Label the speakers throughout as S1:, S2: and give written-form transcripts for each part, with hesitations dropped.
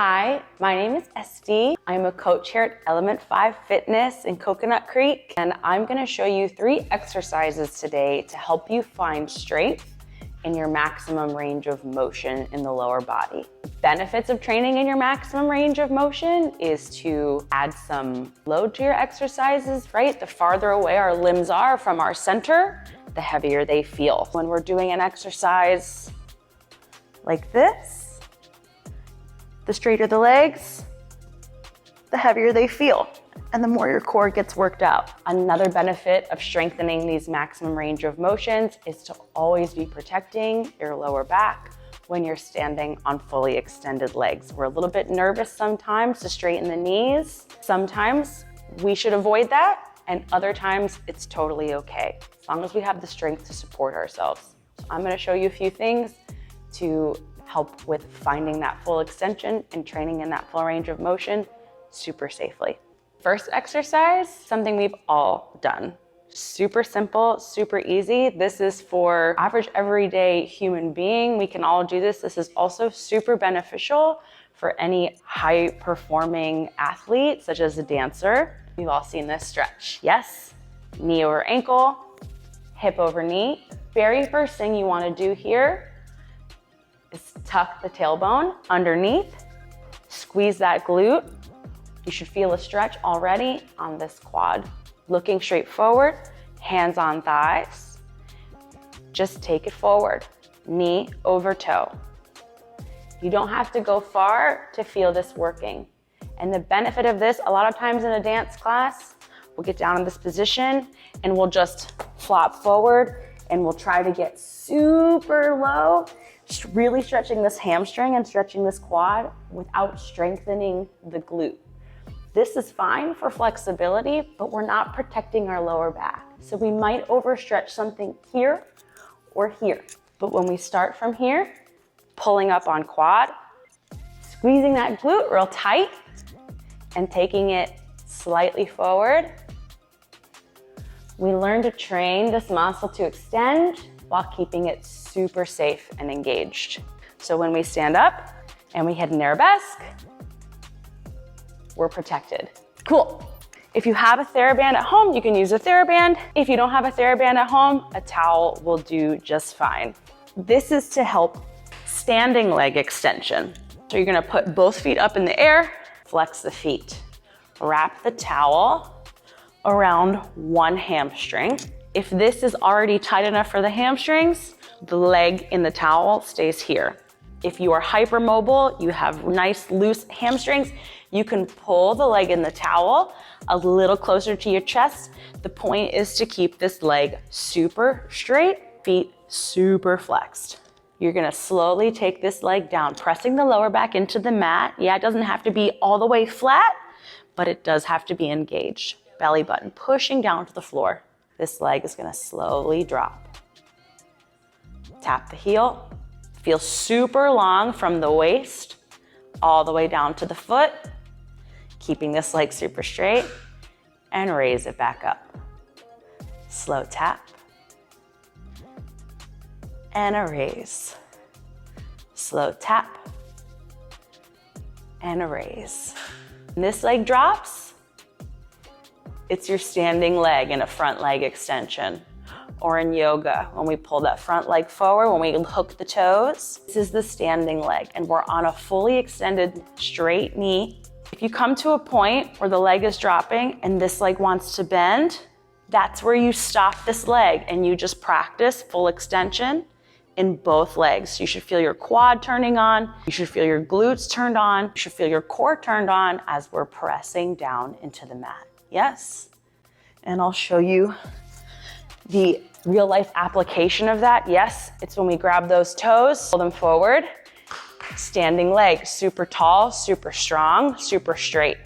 S1: Hi, my name is Esty. I'm a coach here at Element 5 Fitness in Coconut Creek, and I'm gonna show you 3 exercises today to help you find strength in your maximum range of motion in the lower body. The benefits of training in your maximum range of motion is to add some load to your exercises, right? The farther away our limbs are from our center, the heavier they feel. When we're doing an exercise like this, the straighter the legs, the heavier they feel, and the more your core gets worked out. Another benefit of strengthening these maximum range of motions is to always be protecting your lower back when you're standing on fully extended legs. We're a little bit nervous sometimes to straighten the knees. Sometimes we should avoid that, and other times it's totally okay, as long as we have the strength to support ourselves. So I'm gonna show you a few things to help with finding that full extension and training in that full range of motion super safely. First exercise, something we've all done. Super simple, super easy. This is for average everyday human being. We can all do this. This is also super beneficial for any high performing athlete, such as a dancer. We've all seen this stretch. Yes, knee over ankle, hip over knee. Very first thing you wanna do here is tuck the tailbone underneath, squeeze that glute. You should feel a stretch already on this quad. Looking straight forward, hands on thighs. Just take it forward, knee over toe. You don't have to go far to feel this working. And the benefit of this, a lot of times in a dance class, we'll get down in this position and we'll just flop forward and we'll try to get super low, really stretching this hamstring and stretching this quad without strengthening the glute. This is fine for flexibility, but we're not protecting our lower back. So we might overstretch something here or here. But when we start from here, pulling up on quad, squeezing that glute real tight and taking it slightly forward, we learn to train this muscle to extend while keeping it super safe and engaged. So when we stand up and we hit an arabesque, we're protected. Cool. If you have a TheraBand at home, you can use a TheraBand. If you don't have a TheraBand at home, a towel will do just fine. This is to help standing leg extension. So you're gonna put both feet up in the air, flex the feet. Wrap the towel around one hamstring. If this is already tight enough for the hamstrings, the leg in the towel stays here. If you are hypermobile, you have nice loose hamstrings, you can pull the leg in the towel a little closer to your chest. The point is to keep this leg super straight, feet super flexed. You're gonna slowly take this leg down, pressing the lower back into the mat. Yeah, it doesn't have to be all the way flat, but it does have to be engaged. Belly button pushing down to the floor. This leg is gonna slowly drop. Tap the heel. Feel super long from the waist all the way down to the foot, keeping this leg super straight, and raise it back up. Slow tap, and a raise. Slow tap, and a raise. When this leg drops, it's your standing leg in a front leg extension. Or in yoga, when we pull that front leg forward, when we hook the toes, this is the standing leg, and we're on a fully extended straight knee. If you come to a point where the leg is dropping and this leg wants to bend, that's where you stop this leg and you just practice full extension in both legs. You should feel your quad turning on, you should feel your glutes turned on, you should feel your core turned on as we're pressing down into the mat. Yes, and I'll show you the real life application of that. Yes, it's when we grab those toes, pull them forward, standing leg, super tall, super strong, super straight,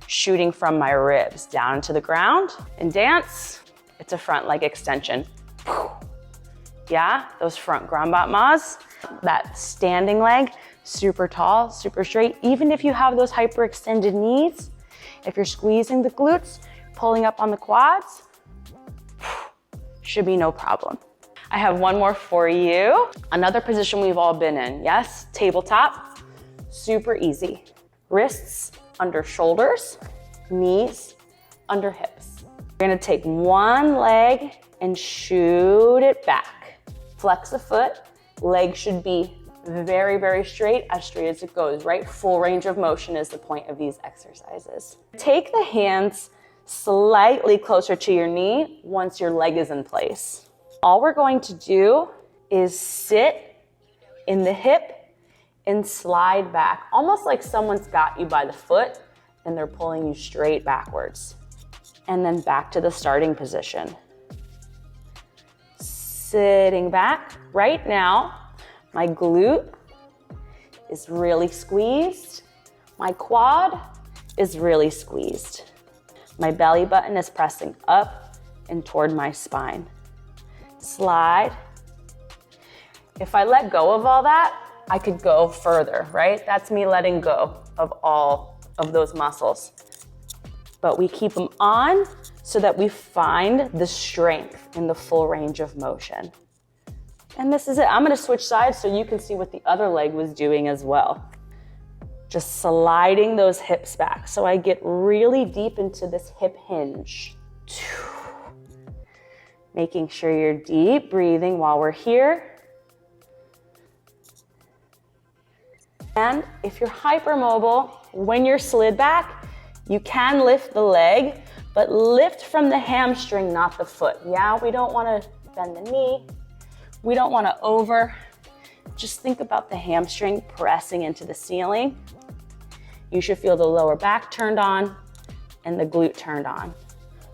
S1: shooting from my ribs down to the ground. In dance, it's a front leg extension. Yeah, those front grand battements, that standing leg, super tall, super straight. Even if you have those hyperextended knees, if you're squeezing the glutes, pulling up on the quads, should be no problem. I have one more for you. Another position we've all been in. Yes, tabletop. Super easy. Wrists under shoulders, knees under hips. You're gonna take one leg and shoot it back. Flex the foot. Leg should be very, very straight as it goes, right? Full range of motion is the point of these exercises. Take the hands slightly closer to your knee once your leg is in place. All we're going to do is sit in the hip and slide back, almost like someone's got you by the foot and they're pulling you straight backwards. And then back to the starting position. Sitting back. Right now, my glute is really squeezed. My quad is really squeezed. My belly button is pressing up and toward my spine. Slide. If I let go of all that, I could go further, right? That's me letting go of all of those muscles. But we keep them on so that we find the strength in the full range of motion. And this is it. I'm gonna switch sides so you can see what the other leg was doing as well. Just sliding those hips back. So I get really deep into this hip hinge. Making sure you're deep breathing while we're here. And if you're hypermobile, when you're slid back, you can lift the leg, but lift from the hamstring, not the foot. Yeah, we don't wanna bend the knee. We don't wanna just think about the hamstring pressing into the ceiling. You should feel the lower back turned on and the glute turned on.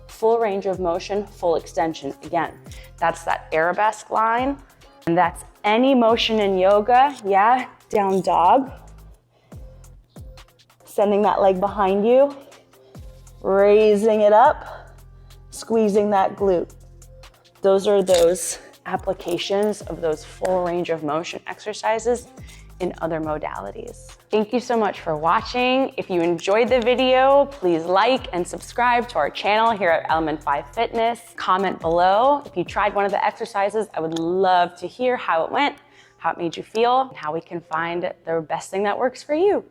S1: Full range of motion, full extension. Again, that's that arabesque line. And that's any motion in yoga. Yeah, down dog. Sending that leg behind you. Raising it up. Squeezing that glute. Those are those applications of those full range of motion exercises in other modalities. Thank you so much for watching. If you enjoyed the video, please like and subscribe to our channel here at Element 5 Fitness. Comment below if you tried one of the exercises. I would love to hear how it went, how it made you feel, and how we can find the best thing that works for you.